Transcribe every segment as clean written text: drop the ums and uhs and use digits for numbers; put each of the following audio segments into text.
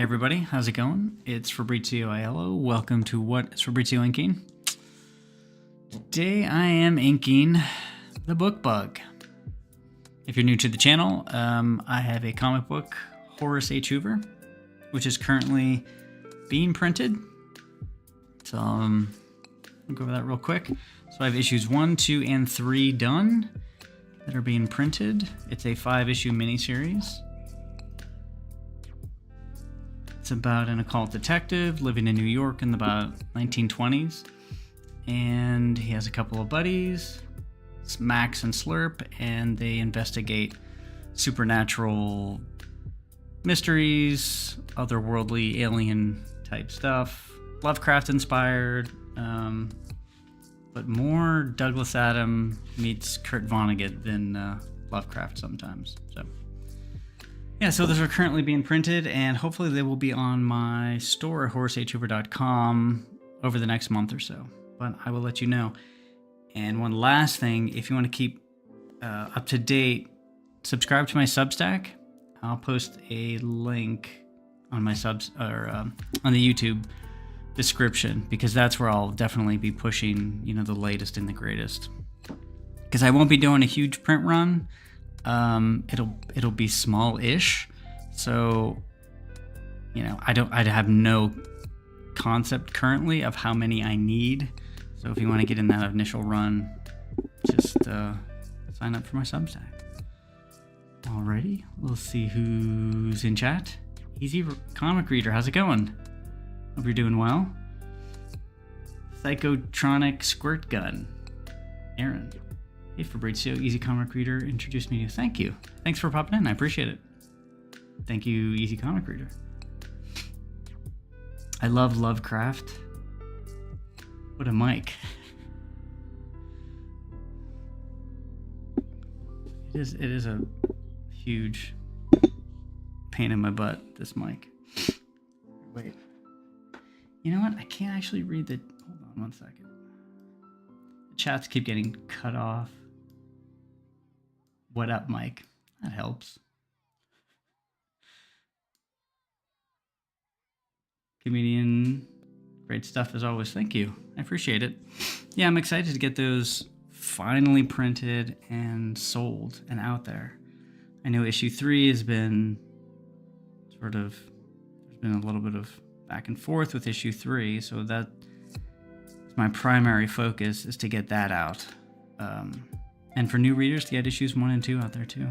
everybody, how's it going? It's Fabrizio Aiello. Welcome to What's Fabrizio Inking. Today I am inking The Book Bug. If you're new to the channel, I have a comic book, Horace H. Hoover, which is currently being printed. So I'll go over that real quick. So I have issues 1, 2, and 3 done that are being printed. It's a 5-issue miniseries. It's about an occult detective living in New York in the about 1920s. And he has a couple of buddies, Max and Slurp, and they investigate supernatural mysteries, otherworldly alien type stuff, Lovecraft inspired, but more Douglas Adams meets Kurt Vonnegut than Lovecraft sometimes. So those are currently being printed, and hopefully they will be on my store at horacehoover.com over the next month or so. But I will let you know. And one last thing, if you want to keep up to date, subscribe to my Substack. I'll post a link on my on the YouTube description, because that's where I'll definitely be pushing, the latest and the greatest. Because I won't be doing a huge print run. It'll be small-ish, so I have no concept currently of how many I need. So if you want to get in that initial run, just sign up for my Substack. Alrighty, we'll see who's in chat. Easy Comic Reader, how's it going? Hope you're doing well. Psychotronic Squirt Gun, Aaron. Hey Fabrizio, Easy Comic Reader introduced me to you. Thank you. Thanks for popping in. I appreciate it. Thank you, Easy Comic Reader. I love Lovecraft. What a mic. It is a huge pain in my butt, this mic. Wait. You know what? I can't actually read the... Hold on one second. The chats keep getting cut off. What up, Mike? That helps. Comedian, great stuff as always. Thank you. I appreciate it. Yeah, I'm excited to get those finally printed and sold and out there. I know issue 3 has been there's been a little bit of back and forth with issue 3, so that my primary focus is to get that out. And for new readers to get issues 1 and 2 out there too.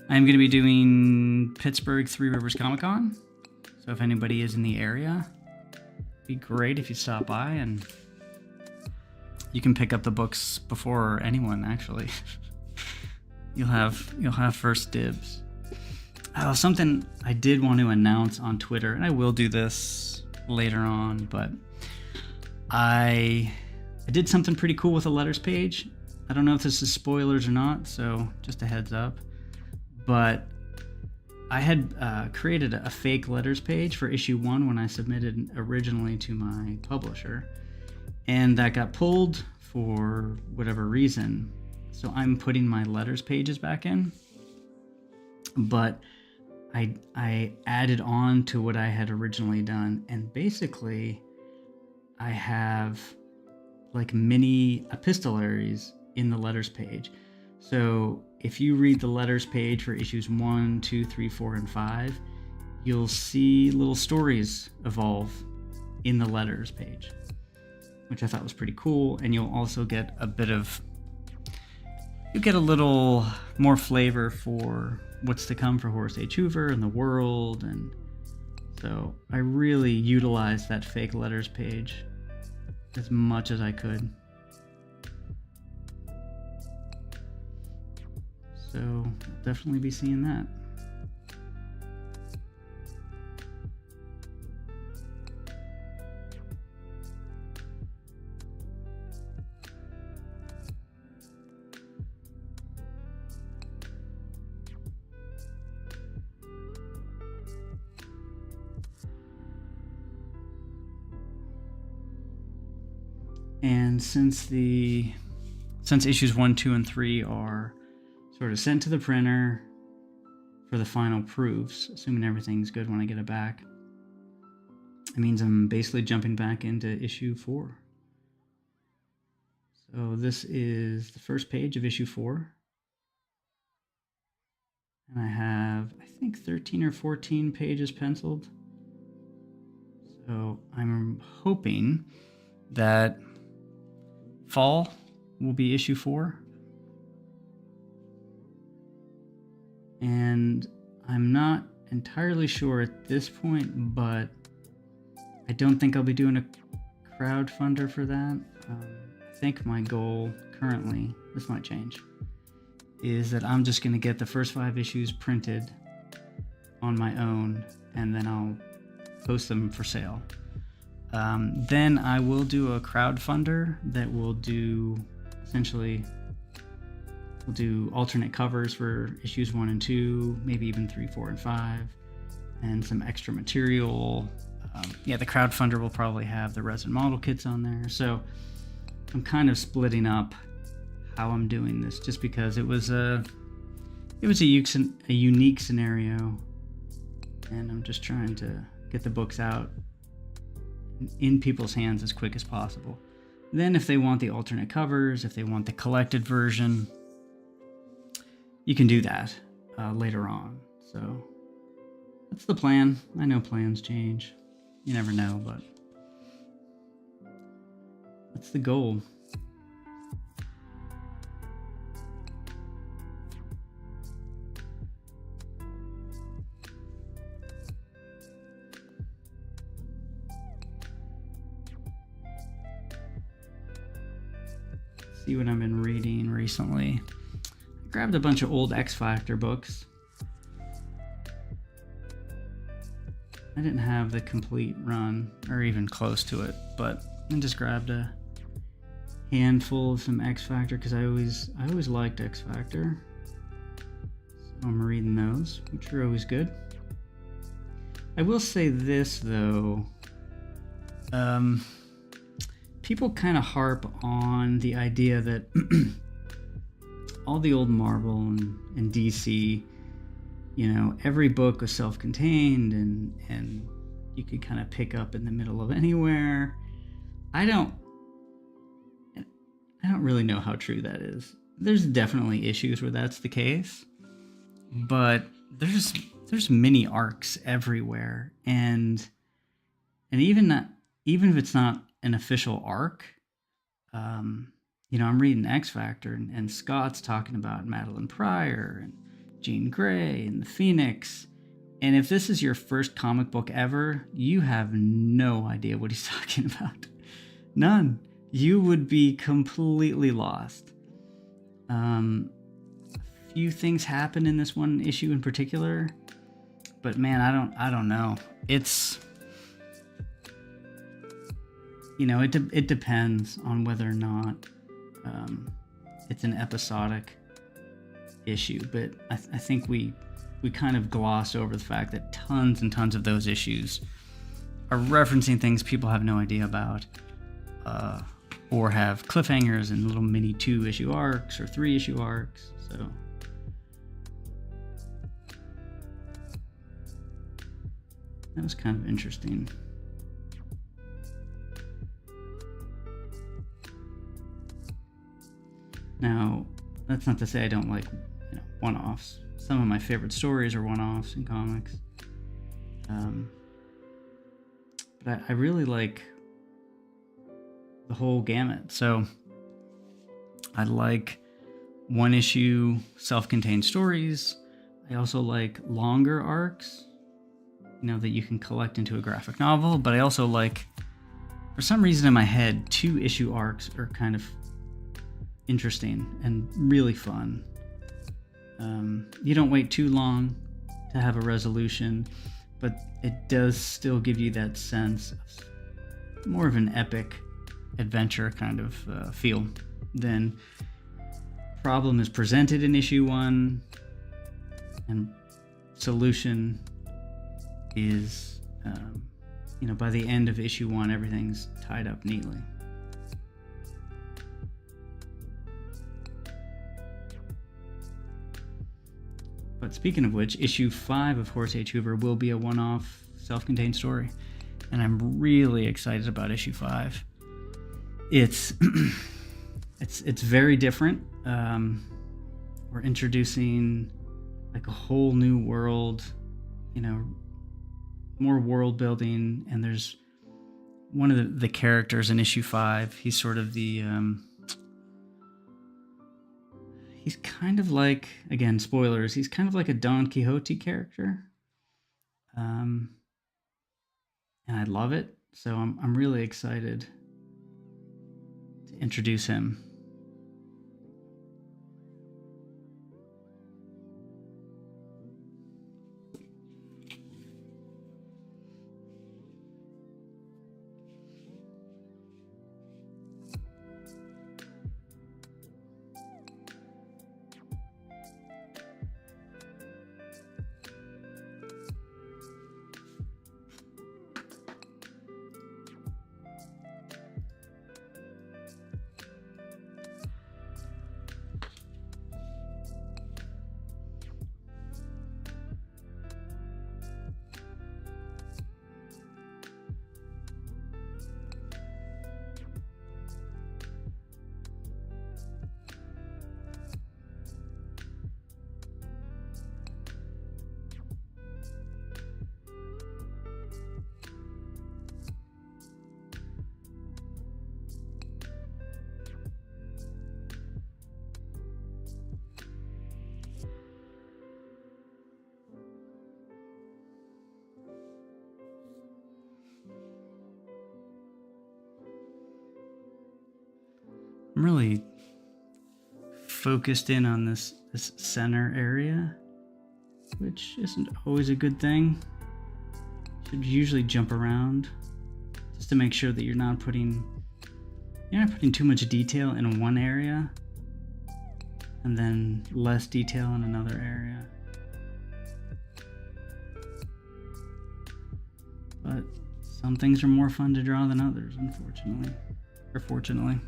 I'm going to be doing Pittsburgh Three Rivers Comic Con. So if anybody is in the area, it'd be great if you stop by, and you can pick up the books before anyone actually. You'll have first dibs. Oh, something I did want to announce on Twitter, and I will do this later on, but I did something pretty cool with the letters page. I don't know if this is spoilers or not, so just a heads up. But I had created a fake letters page for issue 1 when I submitted originally to my publisher, and that got pulled for whatever reason. So I'm putting my letters pages back in, but I added on to what I had originally done, and basically I have like mini epistolaries in the letters page. So if you read the letters page for issues 1, 2, 3, 4, and 5, you'll see little stories evolve in the letters page, which I thought was pretty cool. And you'll also get a little more flavor for what's to come for Horace H. Hoover and the world. And so I really utilized that fake letters page as much as I could. So I'll definitely be seeing that. And since issues 1, 2, and 3 are sort of sent to the printer, for the final proofs, assuming everything's good when I get it back. It means I'm basically jumping back into issue 4. So this is the first page of issue 4. And I have, I think, 13 or 14 pages penciled. So I'm hoping that fall will be issue 4. And I'm not entirely sure at this point, but I don't think I'll be doing a crowdfunder for that. I think my goal currently, this might change, is that I'm just going to get the first 5 issues printed on my own, and then I'll post them for sale. Then I will do a crowdfunder that will do, essentially, we'll do alternate covers for issues 1 and 2, maybe even 3, 4, and 5, and some extra material. The crowdfunder will probably have the resin model kits on there. So I'm kind of splitting up how I'm doing this, just because it was a unique scenario, and I'm just trying to get the books out in people's hands as quick as possible. Then if they want the alternate covers, if they want the collected version, you can do that later on. So that's the plan. I know plans change. You never know, but that's the goal. See what I've been reading recently. I grabbed a bunch of old X Factor books. I didn't have the complete run, or even close to it, but I just grabbed a handful of some X Factor because I always liked X Factor. So I'm reading those, which are always good. I will say this though, people kind of harp on the idea that all the old Marvel and DC, you know, every book was self-contained and you could kind of pick up in the middle of anywhere. I don't really know how true that is. There's definitely issues where that's the case, but there's mini arcs everywhere, and even if it's not an official arc, you know, I'm reading X Factor and Scott's talking about Madeline Pryor and Jean Grey and the Phoenix. And if this is your first comic book ever, you have no idea what he's talking about. None. You would be completely lost. A few things happen in this one issue in particular, but man, I don't know. It's, you know, it depends on whether or not it's an episodic issue, but I think we kind of gloss over the fact that tons and tons of those issues are referencing things people have no idea about, or have cliffhangers and little mini 2-issue arcs or 3-issue arcs. So that was kind of interesting. Now, that's not to say I don't like, you know, one-offs. Some of my favorite stories are one-offs in comics. But I really like the whole gamut. So I like one-issue self-contained stories. I also like longer arcs, you know, that you can collect into a graphic novel. But I also like, for some reason in my head, 2-issue arcs are kind of interesting and really fun. You don't wait too long to have a resolution, but it does still give you that sense of more of an epic adventure kind of feel. Then problem is presented in issue 1, and solution is, you know, by the end of issue 1, everything's tied up neatly. But speaking of which, issue 5 of Horace H. Hoover will be a one-off, self-contained story, and I'm really excited about issue 5. It's it's very different. We're introducing like a whole new world, more world building, and there's one of the characters in issue 5. He's sort of the he's kind of like, again, spoilers, he's kind of like a Don Quixote character. And I love it. So I'm really excited to introduce him. I'm really focused in on this center area, which isn't always a good thing. Should usually jump around just to make sure that you're not putting too much detail in one area and then less detail in another area. But some things are more fun to draw than others, unfortunately, or fortunately.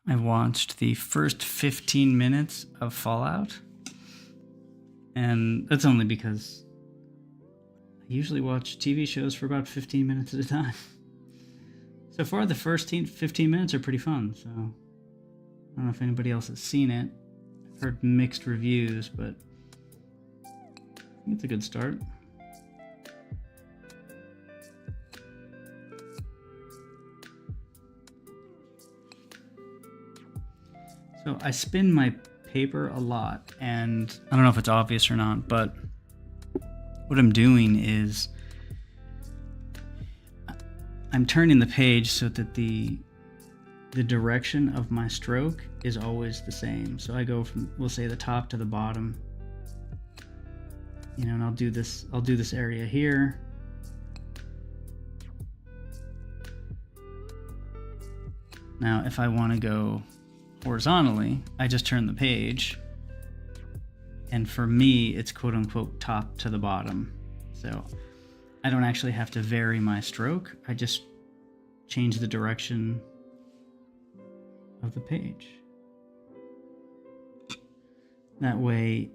I watched the first 15 minutes of Fallout, and that's only because I usually watch TV shows for about 15 minutes at a time. So far, the first 15 minutes are pretty fun, so I don't know if anybody else has seen it. I've heard mixed reviews, but I think it's a good start. So I spin my paper a lot, and I don't know if it's obvious or not, but what I'm doing is I'm turning the page so that the direction of my stroke is always the same. So I go from, we'll say, the top to the bottom, and I'll do this area here. Now, if I want to go horizontally, I just turn the page, and for me it's quote unquote top to the bottom, so I don't actually have to vary my stroke. I just change the direction of the page. That way,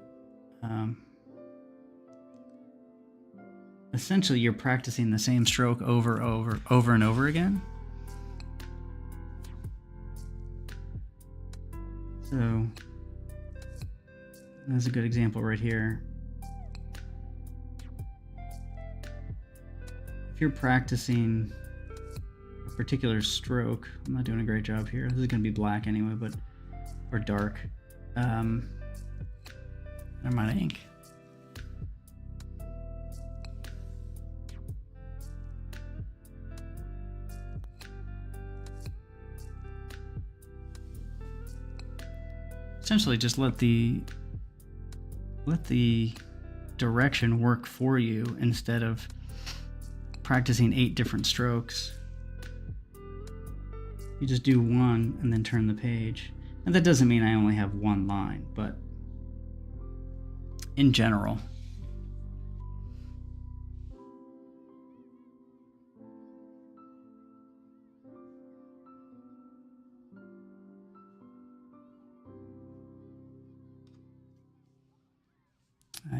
essentially you're practicing the same stroke over and over again. So that's a good example right here. If you're practicing a particular stroke. I'm not doing a great job here. This is going to be black anyway, but or dark. I'm out of ink. Essentially, just let the direction work for you instead of practicing 8 different strokes. You just do one and then turn the page. And that doesn't mean I only have one line, but in general.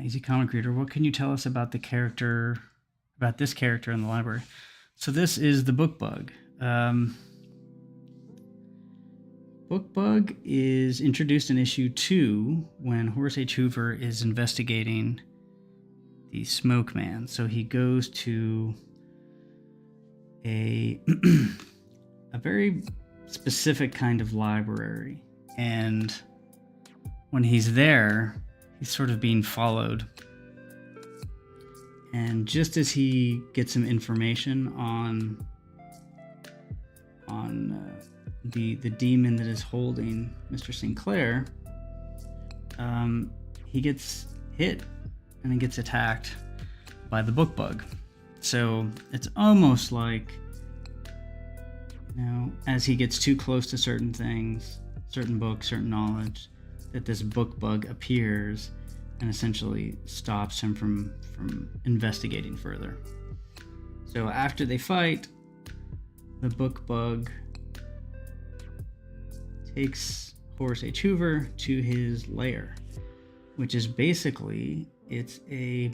Easy comic reader, what can you tell us about this character in the library? So this is the book bug. Book bug is introduced in issue 2 when Horace H. Hoover is investigating the Smoke Man. So he goes to a a very specific kind of library, and when he's there, he's sort of being followed. And just as he gets some information on the demon that is holding Mr. Sinclair, he gets hit and he gets attacked by the book bug. So it's almost like, as he gets too close to certain things, certain books, certain knowledge, that this book bug appears and essentially stops him from investigating further. So after they fight, the book bug takes Horace H. Hoover to his lair, which is basically, it's a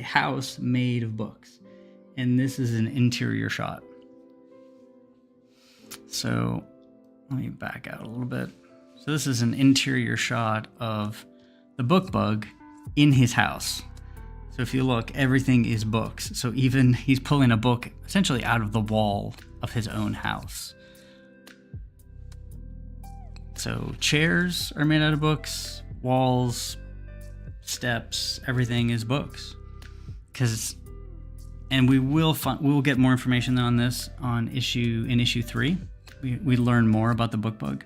house made of books. And this is an interior shot. So let me back out a little bit. So this is an interior shot of the book bug in his house. So if you look, everything is books. So even he's pulling a book essentially out of the wall of his own house. So chairs are made out of books, walls, steps, everything is books. And we will get more information on this in issue 3. We learn more about the book bug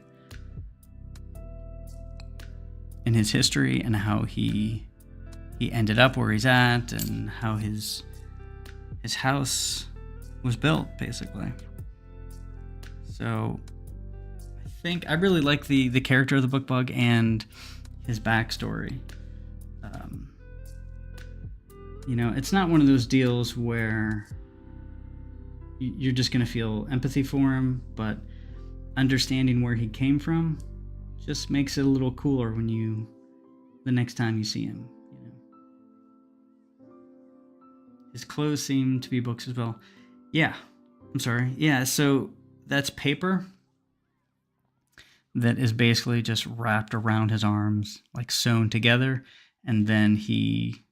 and his history and how he ended up where he's at and how his house was built, basically. So I really like the character of the book bug and his backstory. It's not one of those deals where you're just going to feel empathy for him, but understanding where he came from just makes it a little cooler the next time you see him. His clothes seem to be books as well. Yeah, I'm sorry. Yeah, so that's paper that is basically just wrapped around his arms, like sewn together, and then he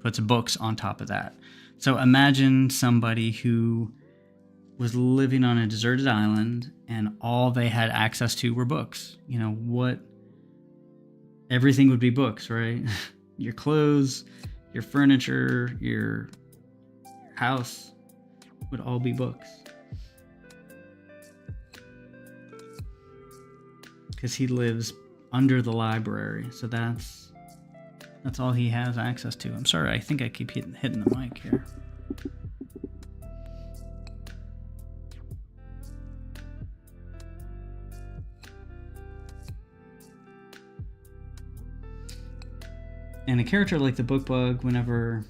puts books on top of that. So imagine somebody who was living on a deserted island and all they had access to were books. Everything would be books, right? Your clothes, your furniture, your house would all be books. Because he lives under the library, so that's all he has access to. I'm sorry, I think I keep hitting the mic here. And a character like the book bug, whenever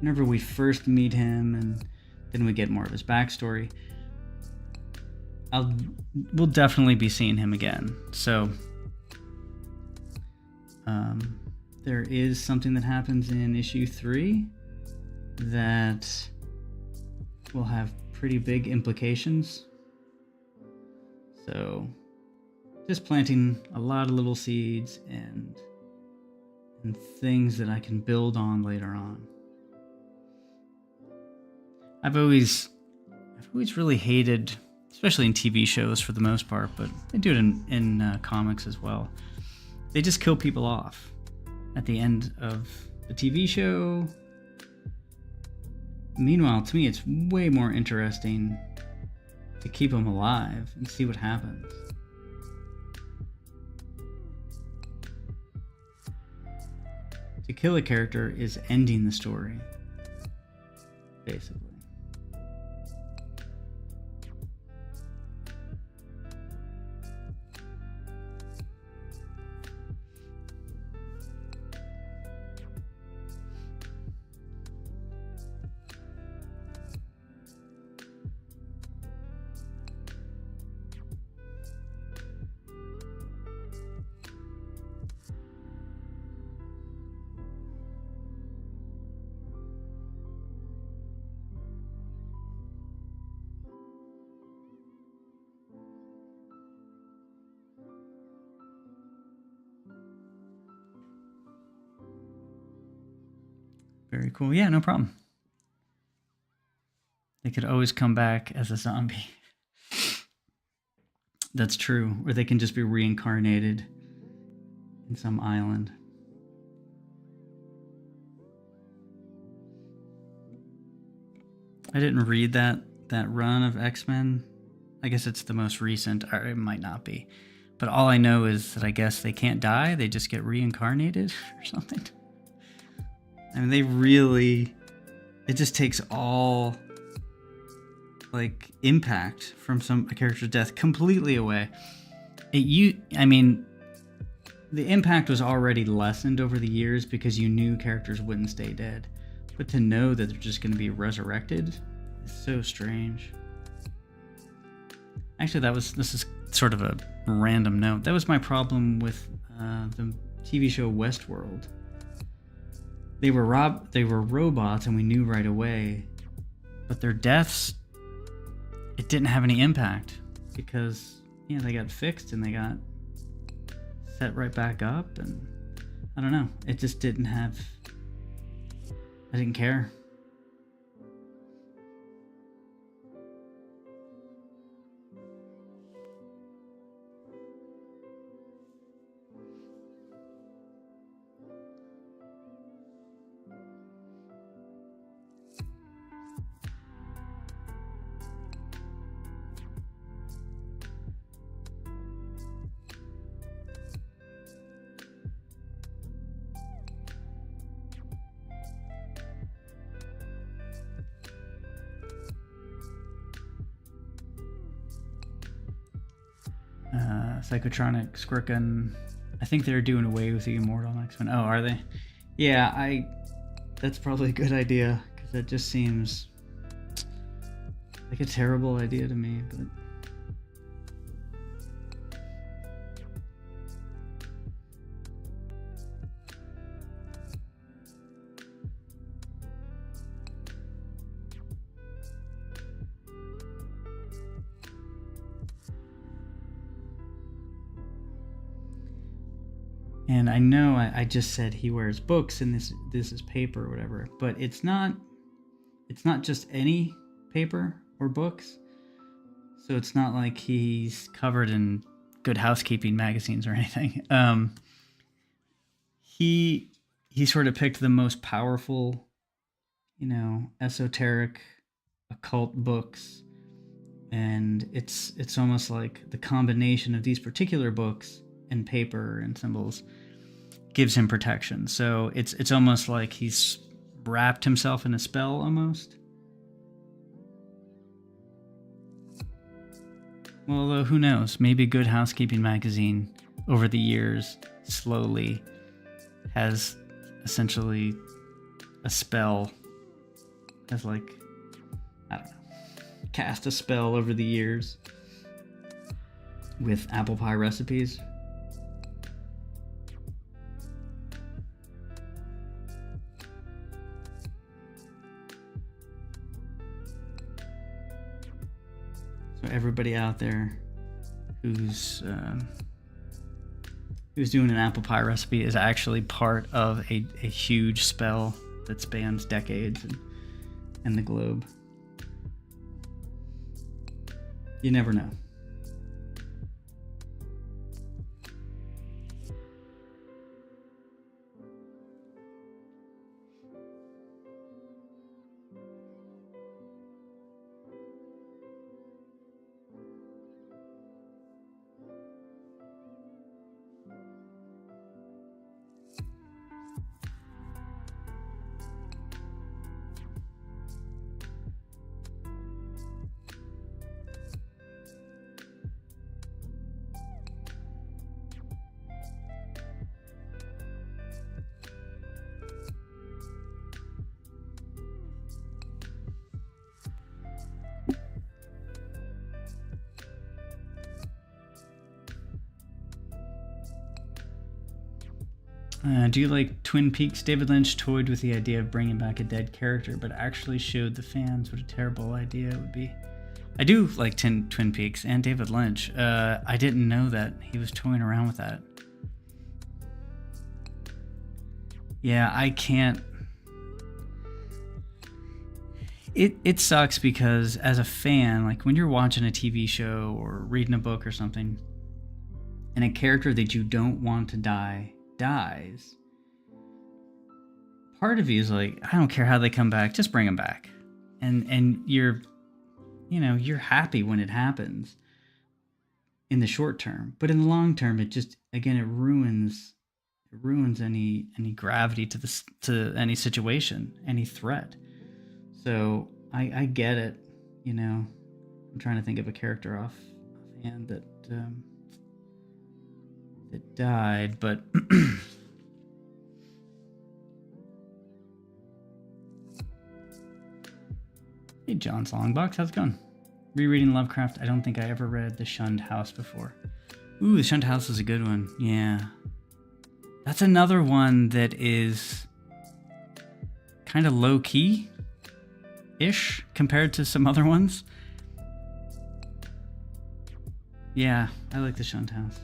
we first meet him and then we get more of his backstory, we'll definitely be seeing him again. So there is something that happens in issue 3 that will have pretty big implications. So just planting a lot of little seeds and things that I can build on later on. I've always really hated, especially in TV shows for the most part, but they do it in comics as well. They just kill people off at the end of the TV show. Meanwhile, to me, it's way more interesting to keep them alive and see what happens. To kill a character is ending the story, basically. Very cool. Yeah, no problem. They could always come back as a zombie. That's true. Or they can just be reincarnated in some island. I didn't read that run of X-Men. I guess it's the most recent, or it might not be. But all I know is that I guess they can't die. They just get reincarnated or something. I mean, it just takes all, like, impact from a character's death completely away. The impact was already lessened over the years because you knew characters wouldn't stay dead. But to know that they're just going to be resurrected is so strange. Actually, this is sort of a random note. That was my problem with the TV show Westworld. They were robots, and we knew right away, but their deaths, it didn't have any impact because they got fixed and they got set right back up, and I don't know. It just didn't have. I didn't care. Psychotronic, Squirkin. I think they're doing away with the Immortal X-Men. Oh, are they? Yeah, that's probably a good idea, because that just seems like a terrible idea to me, but... And I know I just said he wears books and this is paper or whatever, but it's not just any paper or books. So it's not like he's covered in Good Housekeeping magazines or anything. He sort of picked the most powerful, esoteric, occult books, and it's almost like the combination of these particular books and paper and symbols gives him protection. So it's almost like he's wrapped himself in a spell almost. Well, although who knows? Maybe Good Housekeeping magazine over the years slowly has essentially a spell, has I don't know, cast a spell over the years with apple pie recipes. So everybody out there who's doing an apple pie recipe is actually part of a huge spell that spans decades and the globe. You never know. Do you like Twin Peaks? David Lynch toyed with the idea of bringing back a dead character, but actually showed the fans what a terrible idea it would be. I do like Twin Peaks and David Lynch. I didn't know that he was toying around with that. Yeah, I can't. It sucks because as a fan, like when you're watching a TV show or reading a book or something, and a character that you don't want to die dies, part of you is like, I don't care how they come back, just bring them back. And you're happy when it happens in the short term, but in the long term, it just, again, it ruins any gravity to any situation, any threat. So I get it. I'm trying to think of a character offhand that died, but hey, John's Longbox, how's it going? Rereading Lovecraft. I don't think I ever read The Shunned House before. Ooh, The Shunned House is a good one. Yeah. That's another one that is kind of low-key-ish compared to some other ones. Yeah, I like The Shunned House.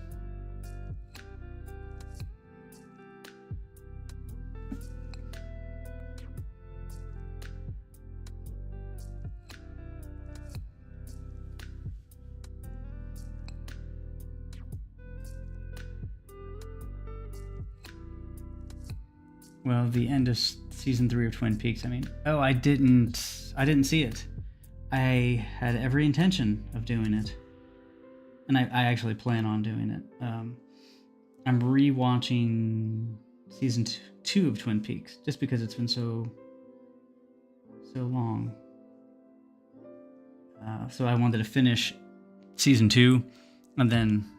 Well, the end of season 3 of Twin Peaks. I mean, I didn't see it. I had every intention of doing it, and I actually plan on doing it. I'm rewatching season 2 of Twin Peaks just because it's been so long. So I wanted to finish season 2 and then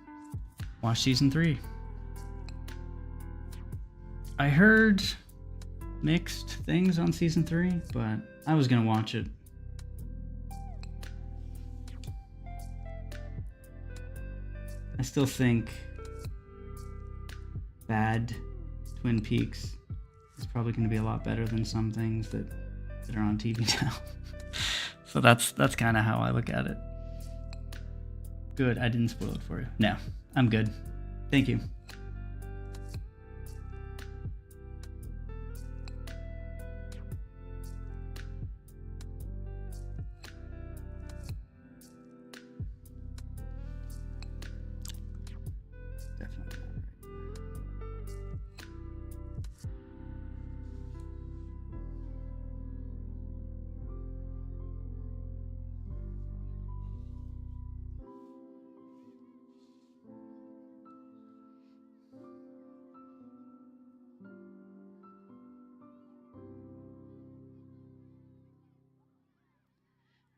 watch season 3. I heard mixed things on season 3, but I was gonna watch it. I still think bad Twin Peaks is probably gonna be a lot better than some things that are on TV now. So that's kind of how I look at it. Good, I didn't spoil it for you. No, I'm good. Thank you.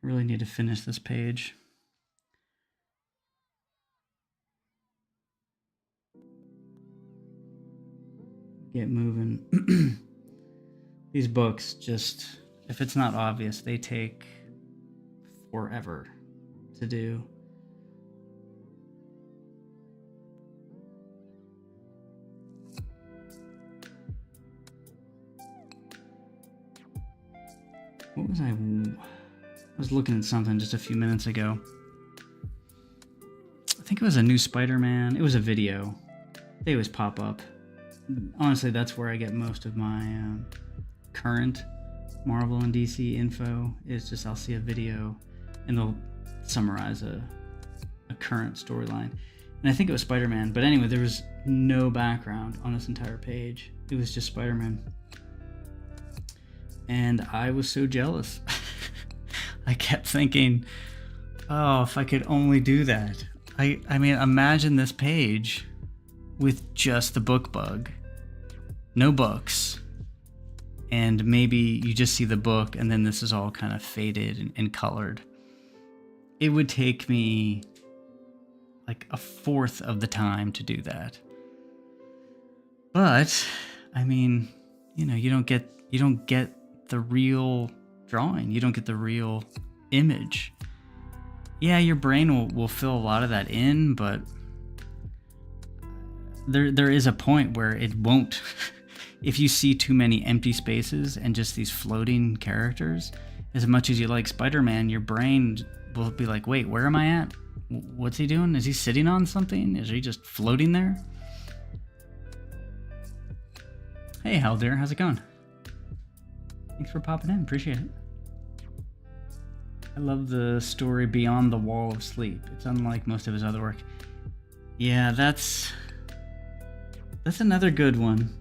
I really need to finish this page. Get moving. These books just, if it's not obvious, they take forever to do. What was I was looking at something just a few minutes ago. I think it was a new Spider-Man. It was a video. They always pop up. Honestly, that's where I get most of my current Marvel and DC info. Is just I'll see a video and they'll summarize a current storyline. And I think it was Spider-Man. But anyway, there was no background on this entire page. It was just Spider-Man. And I was so jealous. I kept thinking, oh, if I could only do that. I mean, imagine this page with just the book bug. No books. And maybe you just see the book and then this is all kind of faded and colored. It would take me like a fourth of the time to do that. But I mean, you don't get the real drawing. You don't get the real image. Yeah, your brain will fill a lot of that in, but there is a point where it won't. If you see too many empty spaces and just these floating characters, as much as you like Spider-Man, your brain will be like, wait, where am I at? What's he doing? Is he sitting on something? Is he just floating there? Hey, Haldir, how's it going? Thanks for popping in. Appreciate it. I love the story Beyond the Wall of Sleep. It's unlike most of his other work. Yeah, that's another good one.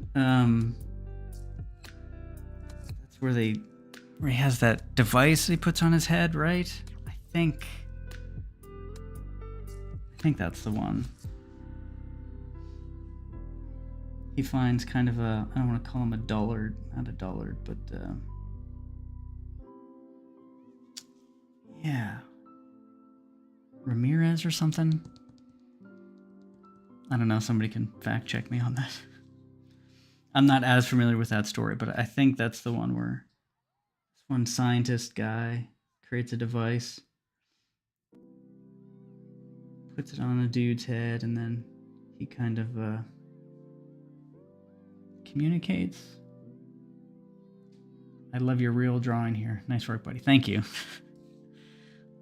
That's where he has that device he puts on his head, right? I think that's the one. He finds kind of I don't want to call him a dullard, not a dullard, but yeah, Ramirez or something. I don't know. Somebody can fact check me on that. I'm not as familiar with that story, but I think that's the one where this one scientist guy creates a device, puts it on a dude's head, and then he kind of communicates. I love your real drawing here. Nice work, buddy. Thank you.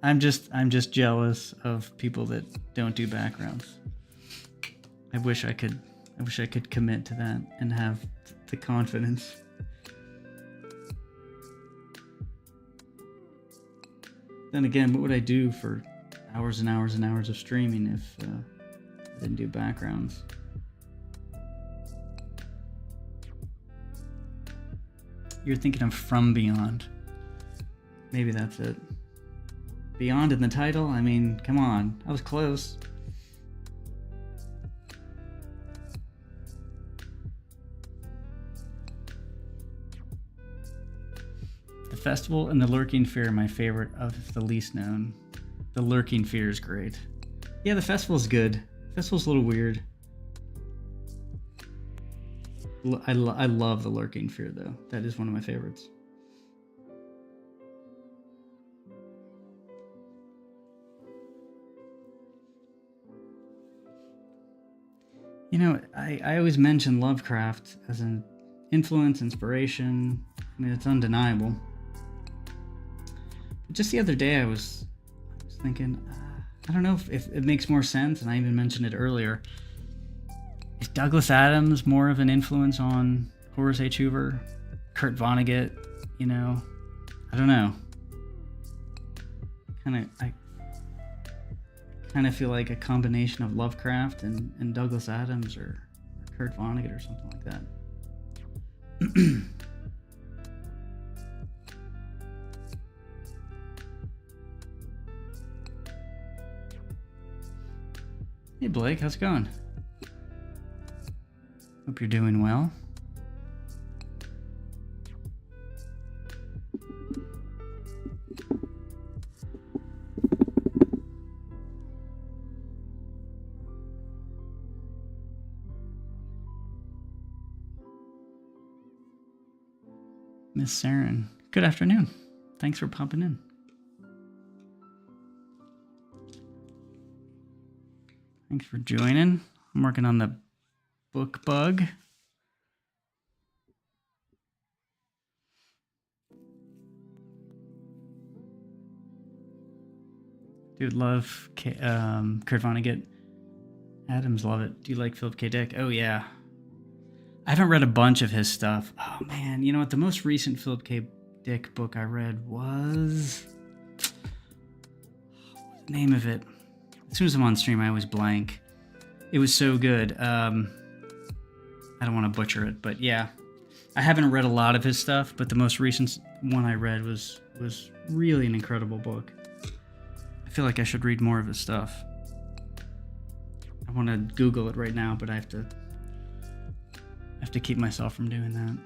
I'm just jealous of people that don't do backgrounds. I wish I could commit to that and have the confidence. Then again, what would I do for hours and hours and hours of streaming if I didn't do backgrounds? You're thinking of From Beyond. Maybe that's it. Beyond in the title? I mean, come on. I was close. The Festival and The Lurking Fear are my favorite of the least known. The Lurking Fear is great. Yeah, The Festival's good. The Festival's a little weird. I love The Lurking Fear, though. That is one of my favorites. I always mention Lovecraft as an influence, inspiration. I mean, it's undeniable. But just the other day, I was thinking, I don't know if it makes more sense, and I even mentioned it earlier. Is Douglas Adams more of an influence on Horace H. Hoover? Kurt Vonnegut? I don't know. I kind of feel like a combination of Lovecraft and Douglas Adams or Kurt Vonnegut or something like that. Hey Blake, how's it going? Hope you're doing well. Miss Saren, good afternoon. Thanks for popping in. Thanks for joining. I'm working on the book bug. Dude, love Kurt Vonnegut. Adams, love it. Do you like Philip K. Dick? Oh, yeah. I haven't read a bunch of his stuff. Oh, man. You know what? The most recent Philip K. Dick book I read was... the name of it? As soon as I'm on stream, I always blank. It was so good. I don't want to butcher it, but yeah. I haven't read a lot of his stuff, but the most recent one I read was really an incredible book. I feel like I should read more of his stuff. I want to Google it right now, but I have to keep myself from doing that.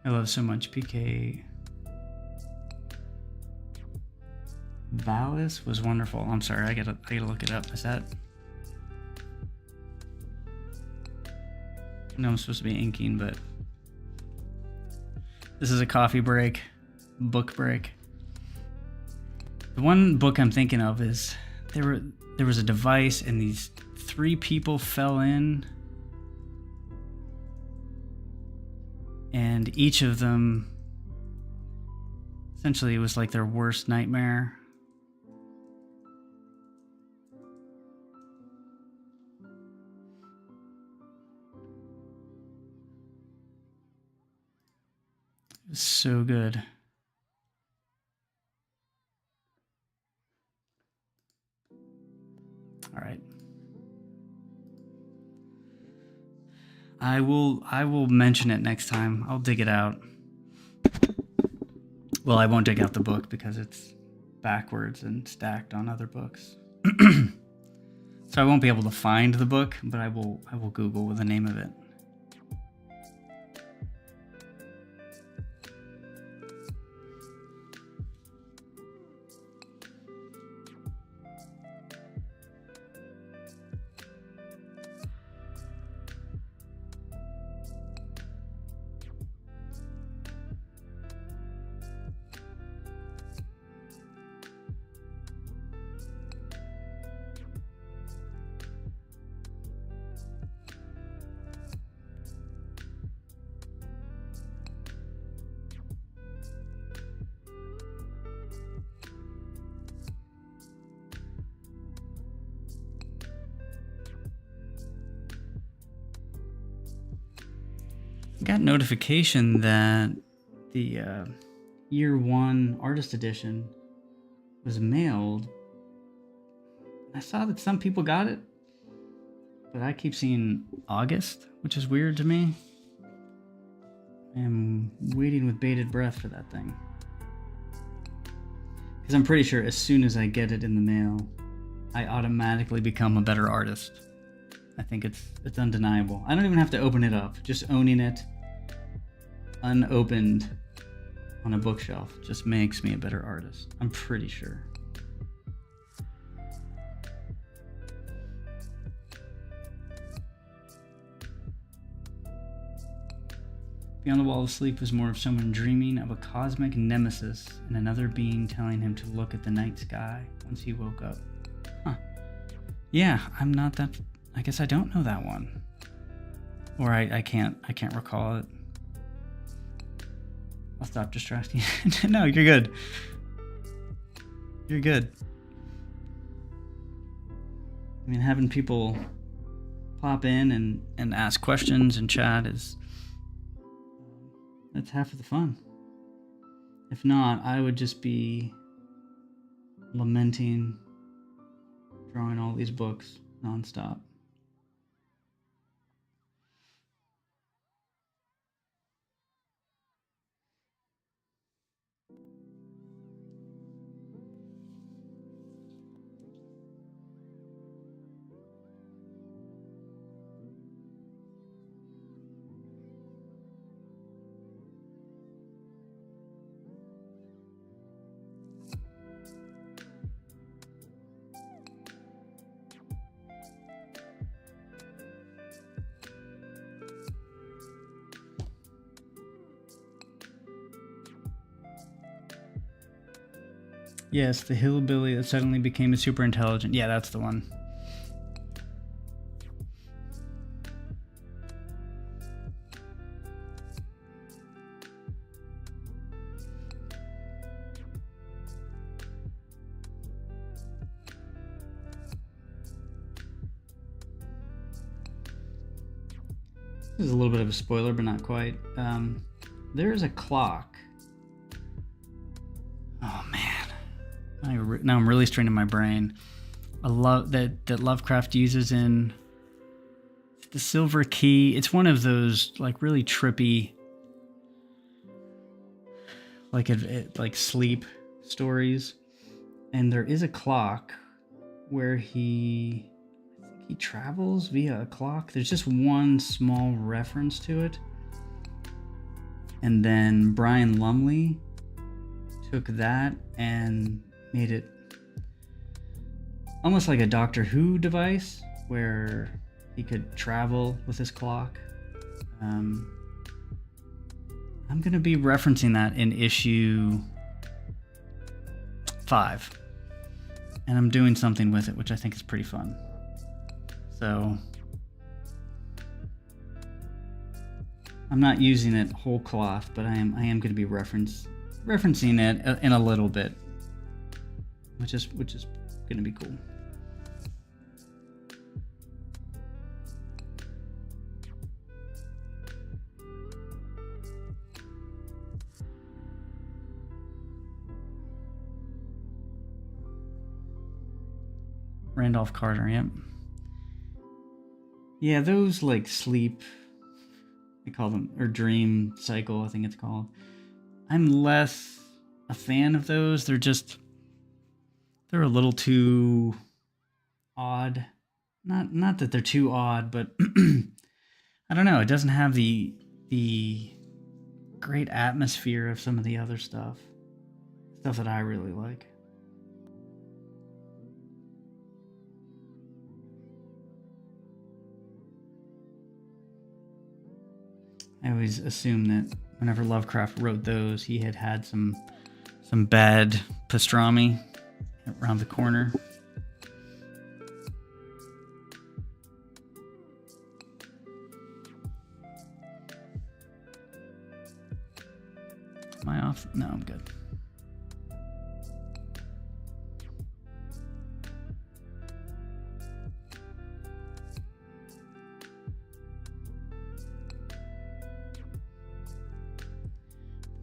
I love so much PK. Valis was wonderful. I'm sorry, I gotta look it up. Is that? No, I'm supposed to be inking, but this is a coffee break, book break. The one book I'm thinking of is there was a device and these 3 people fell in, and each of them essentially it was like their worst nightmare. It was so good. All right. I will mention it next time. I'll dig it out. Well, I won't dig out the book because it's backwards and stacked on other books. So I won't be able to find the book, but I will Google the name of it. Got notification that the year 1 artist edition was mailed. I saw that some people got it, but I keep seeing August, which is weird to me. I'm waiting with bated breath for that thing. Because I'm pretty sure as soon as I get it in the mail, I automatically become a better artist. I think it's undeniable. I don't even have to open it up. Just owning it unopened on a bookshelf just makes me a better artist. I'm pretty sure. Beyond the Wall of Sleep was more of someone dreaming of a cosmic nemesis and another being telling him to look at the night sky once he woke up. Huh. Yeah, I'm not that... I guess I don't know that one. Or I can't recall it. I'll stop distracting you. No, you're good. You're good. I mean, having people pop in and ask questions and chat that's half of the fun. If not, I would just be lamenting drawing all these books nonstop. Yes, the hillbilly that suddenly became a super intelligent. Yeah, that's the one. This is a little bit of a spoiler, but not quite. There is a clock. Oh man, now I'm really straining my brain. That Lovecraft uses in the Silver Key. It's one of those like really trippy, like sleep stories. And there is a clock where he travels via a clock. There's just one small reference to it. And then Brian Lumley took that and made it almost like a Doctor Who device where he could travel with his clock. I'm going to be referencing that in issue 5. And I'm doing something with it, which I think is pretty fun. So I'm not using it whole cloth, but I am going to be referencing it in a little bit, which is going to be cool. Randolph Carter, yep. Yeah, those like sleep, I call them, or dream cycle, I think it's called. I'm less a fan of those. They're a little too odd. Not that they're too odd, but I don't know. It doesn't have the great atmosphere of some of the other stuff that I really like. I always assume that whenever Lovecraft wrote those, he had some bad pastrami around the corner. Am I off? No, I'm good.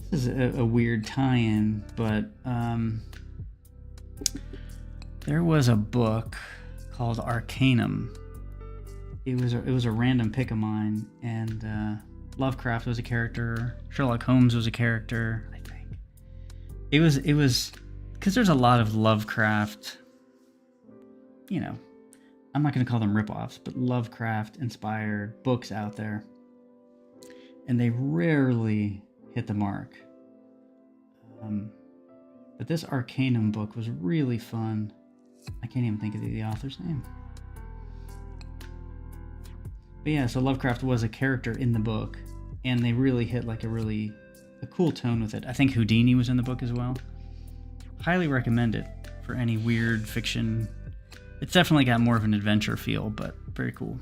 This is a weird tie-in, but there was a book called Arcanum. It was a random pick of mine, and Lovecraft was a character. Sherlock Holmes was a character, I think. It was because there's a lot of Lovecraft, I'm not going to call them ripoffs, but Lovecraft-inspired books out there. And they rarely hit the mark. But this Arcanum book was really fun. I can't even think of the author's name. But yeah, so Lovecraft was a character in the book, and they really hit like a cool tone with it. I think Houdini was in the book as well. Highly recommend it for any weird fiction. It's definitely got more of an adventure feel, but very cool.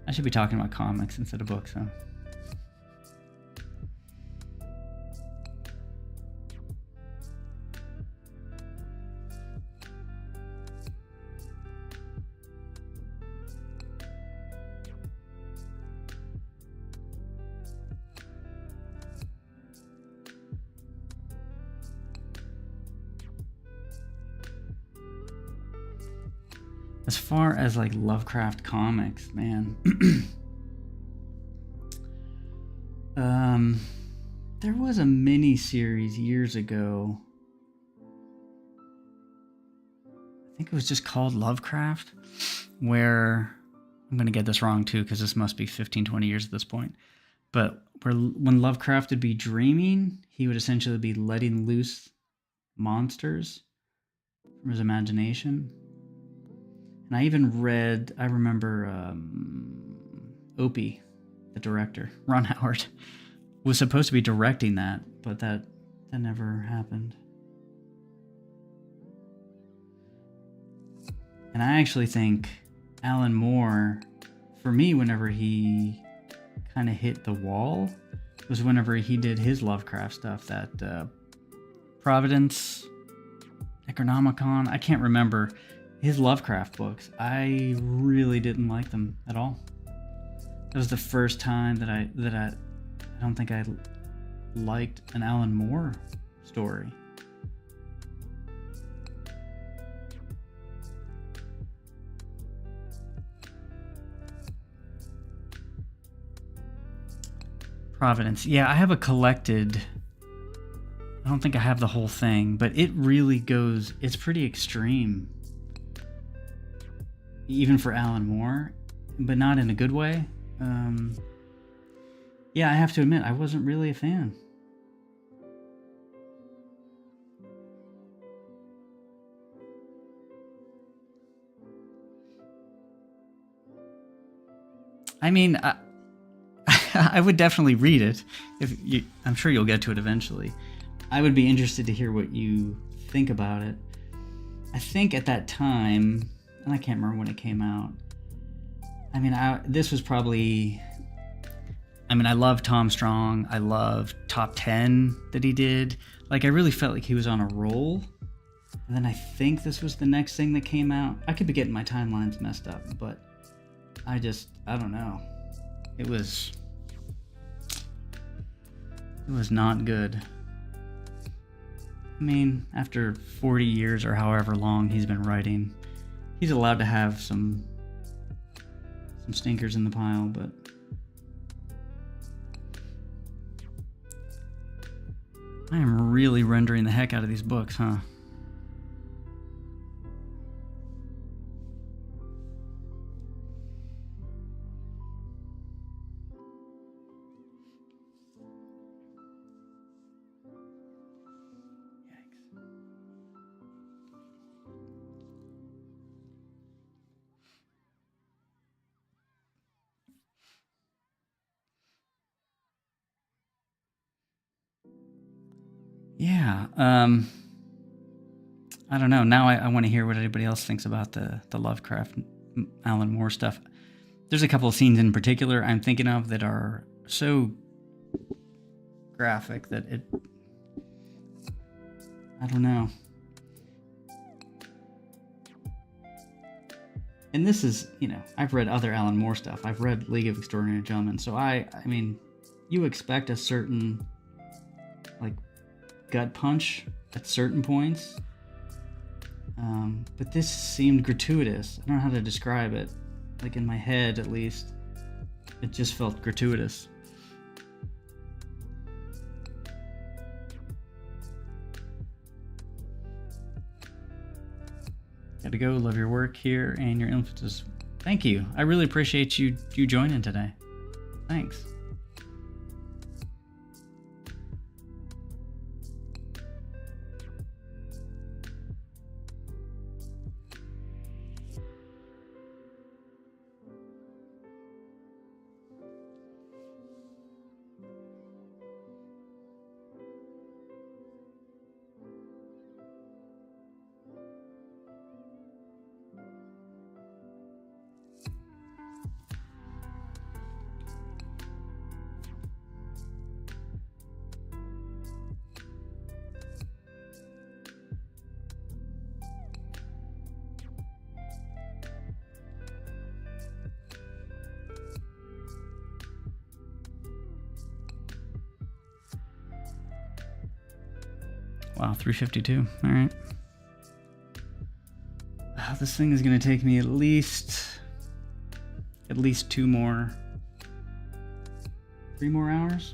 I should be talking about comics instead of books, huh? As far as like Lovecraft comics, man, there was a mini series years ago. I think it was just called Lovecraft, where I'm going to get this wrong too, because this must be 15, 20 years at this point. But when Lovecraft would be dreaming, he would essentially be letting loose monsters from his imagination. And I remember Opie, the director, Ron Howard, was supposed to be directing that, but that never happened. And I actually think Alan Moore, for me, whenever he kind of hit the wall, was whenever he did his Lovecraft stuff, that Providence, Necronomicon, I can't remember, his Lovecraft books. I really didn't like them at all. That was the first time that I don't think I liked an Alan Moore story. Providence. Yeah, I have a collected. I don't think I have the whole thing, but it really goes. It's pretty extreme, even for Alan Moore, but not in a good way. Yeah, I have to admit, I wasn't really a fan. I mean, I would definitely read it. I'm sure you'll get to it eventually. I would be interested to hear what you think about it. I think at that time, and I can't remember when it came out. I mean, this was probably. I mean, I love Tom Strong. I love Top 10 that he did. Like, I really felt like he was on a roll. And then I think this was the next thing that came out. I could be getting my timelines messed up, but I don't know. It was not good. I mean, after 40 years or however long he's been writing, he's allowed to have some stinkers in the pile, but I am really rendering the heck out of these books, huh? Yeah, I don't know. Now I want to hear what anybody else thinks about the Lovecraft Alan Moore stuff. There's a couple of scenes in particular I'm thinking of that are so graphic that I don't know. And this is, I've read other Alan Moore stuff. I've read League of Extraordinary Gentlemen, so I mean, you expect a certain, like, gut punch at certain points, but this seemed gratuitous. I don't know how to describe it. Like, in my head, at least, it just felt gratuitous. Gotta go. Love your work here and your influences. Thank you. I really appreciate you joining today. Thanks. Wow, 352. All right. This thing is going to take me at least 3 more hours.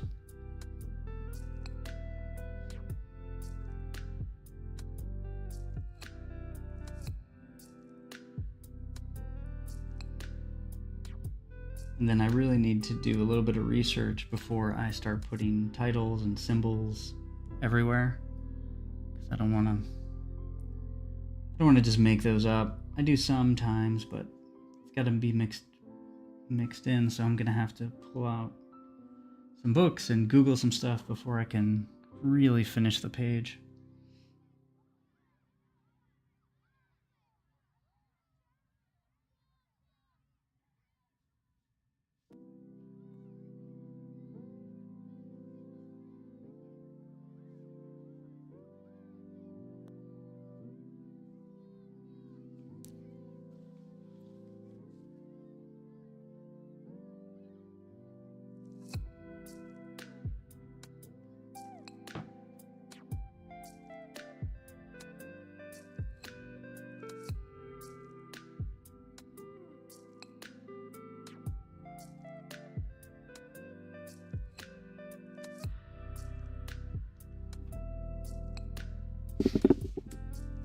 And then I really need to do a little bit of research before I start putting titles and symbols everywhere. I don't want to just make those up. I do sometimes, but it's got to be mixed in, so I'm going to have to pull out some books and Google some stuff before I can really finish the page.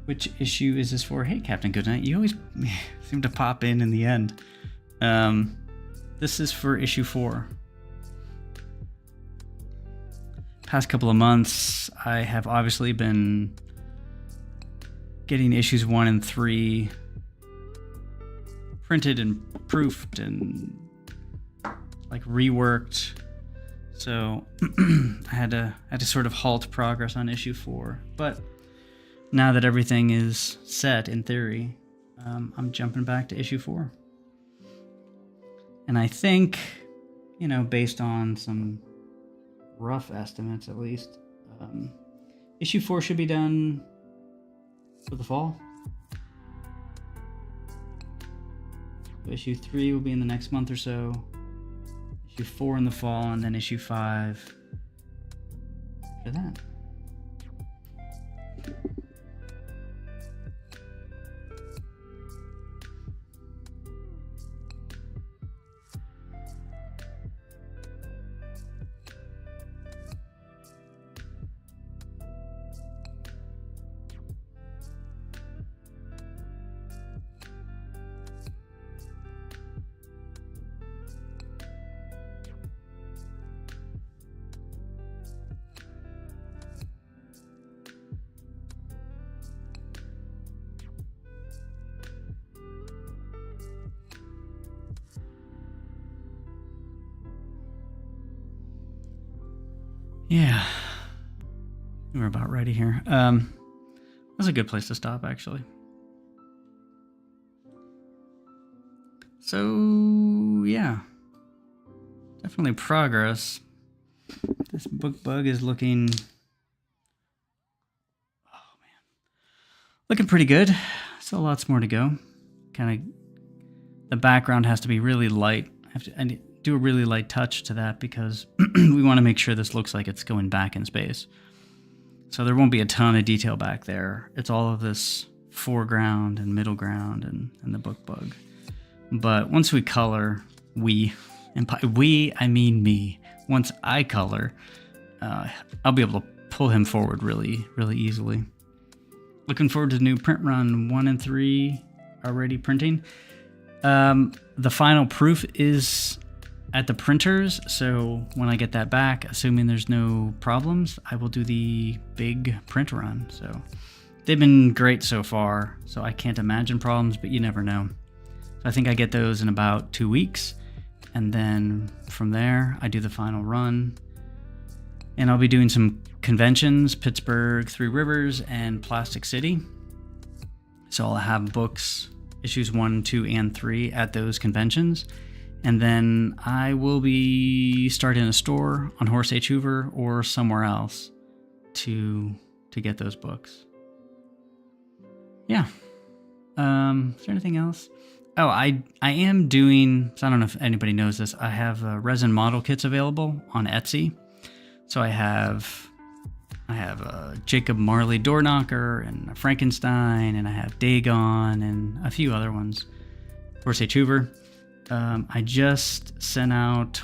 Which issue is this for? Hey, Captain Goodnight, you always seem to pop in the end. This is for issue 4. Past couple of months, I have obviously been getting issues 1 and 3 printed and proofed and like reworked. So I had to sort of halt progress on issue 4, but now that everything is set in theory, I'm jumping back to issue 4. And I think, based on some rough estimates at least, issue 4 should be done for the fall. Issue 3 will be in the next month or so. Issue 4 in the fall, and then issue 5 after that. Yeah, we're about ready here. That's a good place to stop, actually. So, yeah, definitely progress. This book bug is looking, looking pretty good. Still lots more to go. Kind of, the background has to be really light. I need to do a really light touch to that because we want to make sure this looks like it's going back in space. So there won't be a ton of detail back there. It's all of this foreground and middle ground and the book bug. But once we color, and by we, I mean me. Once I color, I'll be able to pull him forward really, really easily. Looking forward to the new print run 1 and 3 already printing. The final proof is at the printers, so when I get that back, assuming there's no problems, I will do the big print run. So they've been great so far, so I can't imagine problems, but you never know. So I think I get those in about 2 weeks, and then from there, I do the final run. And I'll be doing some conventions, Pittsburgh, Three Rivers, and Plastic City. So I'll have books, issues 1, 2, and 3 at those conventions. And then I will be starting a store on Horace H. Hoover or somewhere else to get those books. Yeah. Is there anything else? Oh, I am doing, so I don't know if anybody knows this, I have resin model kits available on Etsy. So I have a Jacob Marley door knocker and a Frankenstein, and I have Dagon and a few other ones. Horace H. Hoover. I just sent out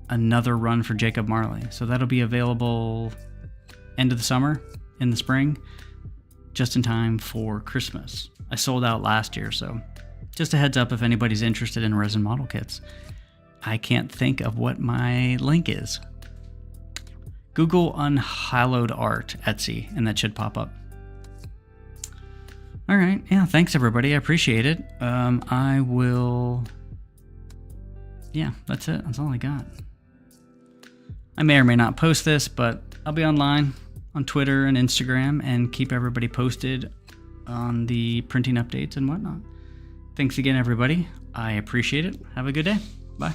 another run for Jacob Marley. So that'll be available end of the summer, in the spring, just in time for Christmas. I sold out last year, so just a heads up if anybody's interested in resin model kits. I can't think of what my link is. Google Unhallowed Art Etsy, and that should pop up. All right. Yeah, thanks, everybody. I appreciate it. Yeah, that's it. That's all I got. I may or may not post this, but I'll be online on Twitter and Instagram and keep everybody posted on the printing updates and whatnot. Thanks again, everybody. I appreciate it. Have a good day. Bye.